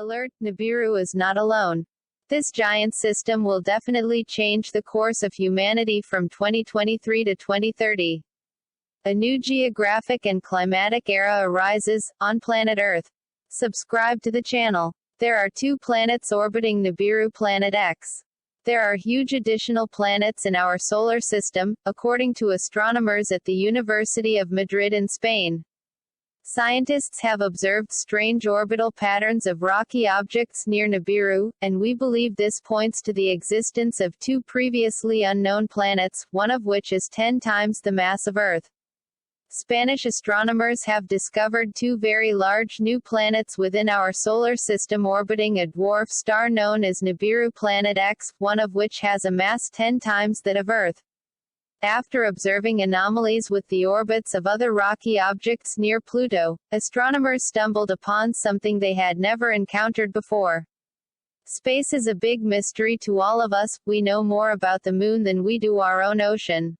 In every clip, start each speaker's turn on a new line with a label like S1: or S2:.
S1: Alert, Nibiru is not alone. This giant system will definitely change the course of humanity from 2023 to 2030. A new geographic and climatic era arises, on planet Earth. Subscribe to the channel. There are 2 planets orbiting Nibiru Planet X. There are huge additional planets in our solar system, according to astronomers at the University of Madrid in Spain. Scientists have observed strange orbital patterns of rocky objects near Nibiru, and we believe this points to the existence of 2 previously unknown planets, one of which is 10 times the mass of Earth. Spanish astronomers have discovered 2 very large new planets within our solar system orbiting a dwarf star known as Nibiru Planet X, one of which has a mass 10 times that of Earth. After observing anomalies with the orbits of other rocky objects near Pluto, astronomers stumbled upon something they had never encountered before. Space is a big mystery to all of us. We know more about the moon than we do our own ocean.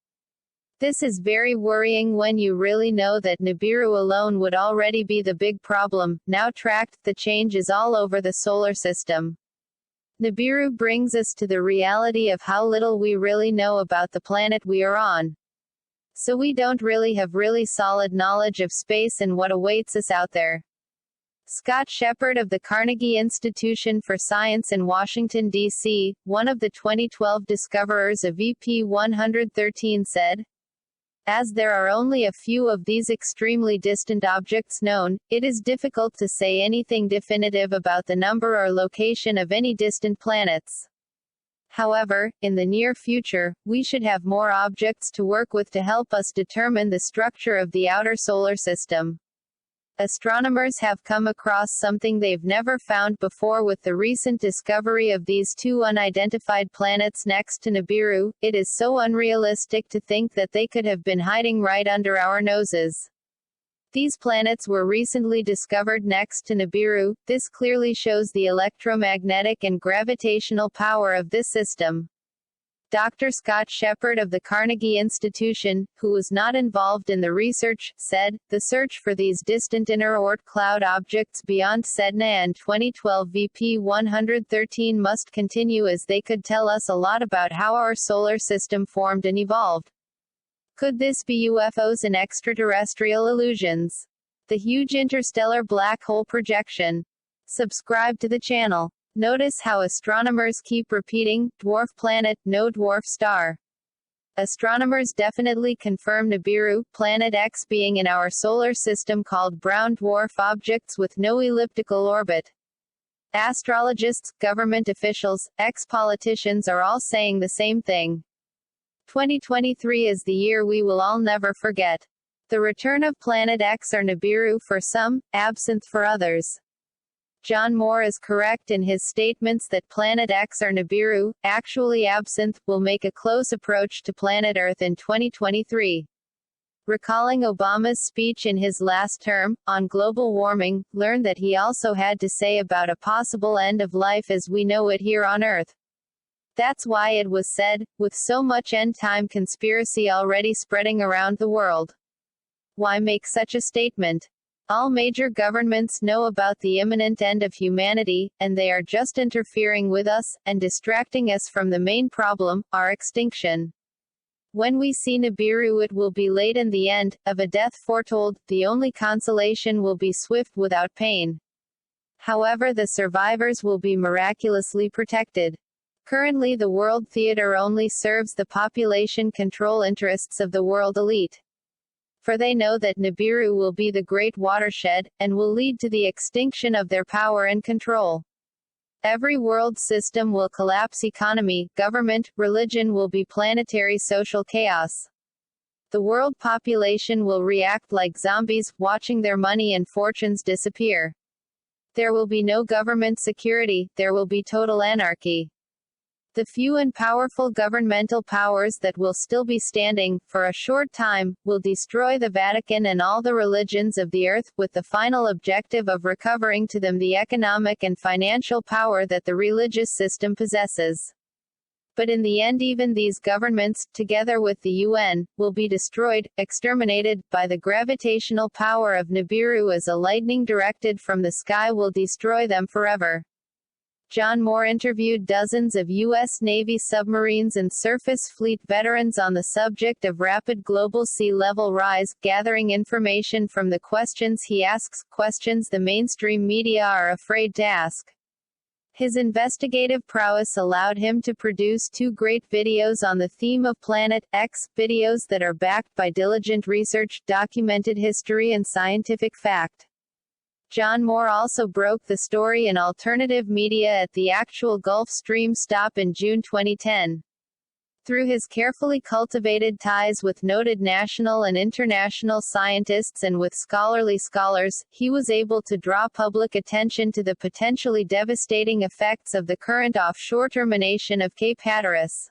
S1: This is very worrying when you really know that Nibiru alone would already be the big problem. Now tracked, the change is all over the solar system. Nibiru brings us to the reality of how little we really know about the planet we are on. So we don't really have really solid knowledge of space and what awaits us out there. Scott Shepard of the Carnegie Institution for Science in Washington, D.C., one of the 2012 discoverers of EP-113 said, "As there are only a few of these extremely distant objects known, it is difficult to say anything definitive about the number or location of any distant planets. However, in the near future, we should have more objects to work with to help us determine the structure of the outer solar system." Astronomers have come across something they've never found before with the recent discovery of these 2 unidentified planets next to Nibiru. It is so unrealistic to think that they could have been hiding right under our noses. These planets were recently discovered next to Nibiru. This clearly shows the electromagnetic and gravitational power of this system. Dr. Scott Shepard of the Carnegie Institution, who was not involved in the research, said, "The search for these distant inner Oort cloud objects beyond Sedna and 2012 VP-113 must continue as they could tell us a lot about how our solar system formed and evolved. Could this be UFOs and extraterrestrial illusions? The huge interstellar black hole projection." Subscribe to the channel. Notice how astronomers keep repeating, dwarf planet, no dwarf star. Astronomers definitely confirm Nibiru, Planet X being in our solar system called brown dwarf objects with no elliptical orbit. Astrologists, government officials, ex-politicians are all saying the same thing. 2023 is the year we will all never forget. The return of Planet X or Nibiru for some, absinthe for others. John Moore is correct in his statements that Planet X or Nibiru, actually absinthe, will make a close approach to planet Earth in 2023. Recalling Obama's speech in his last term, on global warming, learn that he also had to say about a possible end of life as we know it here on Earth. That's why it was said, with so much end-time conspiracy already spreading around the world. Why make such a statement? All major governments know about the imminent end of humanity, and they are just interfering with us, and distracting us from the main problem, our extinction. When we see Nibiru it will be late and the end, of a death foretold. The only consolation will be swift without pain. However, the survivors will be miraculously protected. Currently the world theater only serves the population control interests of the world elite. For they know that Nibiru will be the great watershed, and will lead to the extinction of their power and control. Every world system will collapse, economy, government, religion will be planetary social chaos. The world population will react like zombies, watching their money and fortunes disappear. There will be no government security, there will be total anarchy. The few and powerful governmental powers that will still be standing, for a short time, will destroy the Vatican and all the religions of the earth, with the final objective of recovering to them the economic and financial power that the religious system possesses. But in the end even these governments, together with the UN, will be destroyed, exterminated, by the gravitational power of Nibiru as a lightning directed from the sky will destroy them forever. John Moore interviewed dozens of U.S. Navy submarines and surface fleet veterans on the subject of rapid global sea level rise, gathering information from the questions he asks, questions the mainstream media are afraid to ask. His investigative prowess allowed him to produce 2 great videos on the theme of Planet X, videos that are backed by diligent research, documented history and scientific fact. John Moore also broke the story in alternative media at the actual Gulf Stream stop in June 2010. Through his carefully cultivated ties with noted national and international scientists and with scholarly scholars, he was able to draw public attention to the potentially devastating effects of the current offshore termination of Cape Hatteras.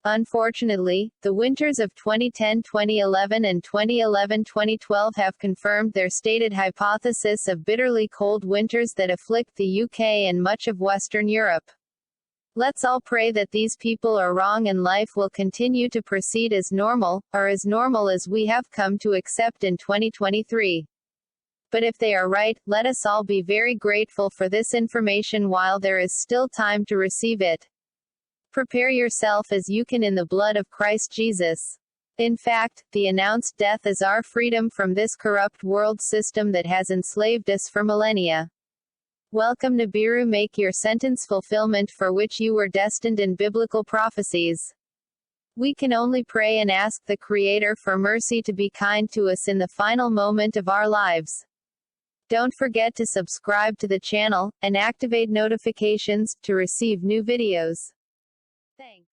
S1: Unfortunately, the winters of 2010-2011 and 2011-2012 have confirmed their stated hypothesis of bitterly cold winters that afflict the UK and much of Western Europe. Let's all pray that these people are wrong and life will continue to proceed as normal, or as normal as we have come to accept in 2023. But if they are right, let us all be very grateful for this information while there is still time to receive it. Prepare yourself as you can in the blood of Christ Jesus. In fact, the announced death is our freedom from this corrupt world system that has enslaved us for millennia. Welcome Nibiru, make your sentence fulfillment for which you were destined in biblical prophecies. We can only pray and ask the Creator for mercy to be kind to us in the final moment of our lives. Don't forget to subscribe to the channel, and activate notifications, to receive new videos. Thanks.